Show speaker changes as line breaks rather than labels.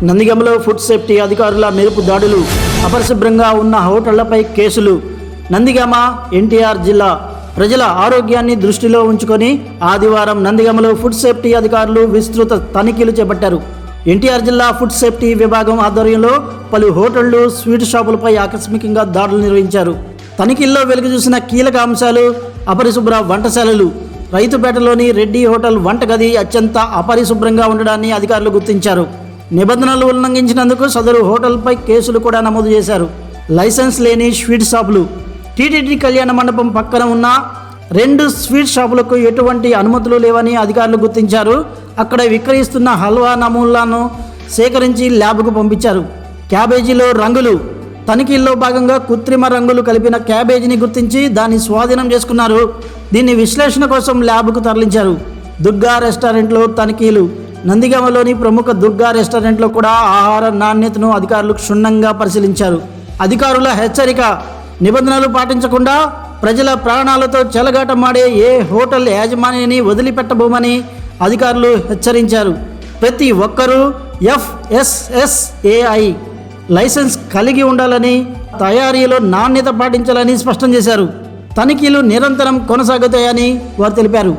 నందిగమలో food safety అధికారుల మెరుపు దాడులు, అపరిశుభ్రంగా ఉన్న హోటళ్లపై కేసులు. నందిగామ ఎన్టీఆర్ జిల్లా ప్రజల ఆరోగ్యాన్ని దృష్టిలో ఉంచుకొని ఆదివారం నందిగామలో ఫుడ్ సేఫ్టీ అధికారులు విస్తృత తనిఖీలు చేపట్టారు. ఎన్టీఆర్ జిల్లా ఫుడ్ సేఫ్టీ విభాగం ఆధ్వర్యంలో పలు హోటళ్లు, స్వీట్ షాపులపై ఆకస్మికంగా దాడులు నిర్వహించారు. తనిఖీల్లో వెలుగు చూసిన కీలక అంశాలు అపరిశుభ్ర వంటశాలలు. రైతుపేటలోని రెడ్డి హోటల్ వంటగది అత్యంత అపరిశుభ్రంగా ఉండడాన్ని అధికారులు గుర్తించారు. నిబంధనలు ఉల్లంఘించినందుకు సదరు హోటల్పై కేసులు కూడా నమోదు చేశారు. లైసెన్స్ లేని స్వీట్ షాపులు. టీటీడీ కళ్యాణ మండపం పక్కన ఉన్న 2 స్వీట్ షాపులకు ఎటువంటి అనుమతులు లేవని అధికారులు గుర్తించారు. అక్కడ విక్రయిస్తున్న హల్వా నమూనాలను సేకరించి ల్యాబ్కు పంపించారు. క్యాబేజీలో రంగులు. తనిఖీల్లో భాగంగా కృత్రిమ రంగులు కలిపిన క్యాబేజీని గుర్తించి దాన్ని స్వాధీనం చేసుకున్నారు. దీన్ని విశ్లేషణ కోసం ల్యాబ్కు తరలించారు. దుర్గా రెస్టారెంట్లో తనిఖీలు. నందిగామలోని ప్రముఖ దుర్గా రెస్టారెంట్లో కూడా ఆహార నాణ్యతను అధికారులు క్షుణ్ణంగా పరిశీలించారు. అధికారుల హెచ్చరిక: నిబంధనలు పాటించకుండా ప్రజల ప్రాణాలతో చెలగాటమాడే ఏ హోటల్ యాజమాన్యాన్ని వదిలిపెట్టబోమని అధికారులు హెచ్చరించారు. ప్రతి ఒక్కరూ FSSAI లైసెన్స్ కలిగి ఉండాలని, తయారీలో నాణ్యత పాటించాలని స్పష్టం చేశారు. తనిఖీలు నిరంతరం కొనసాగుతాయని వారు తెలిపారు.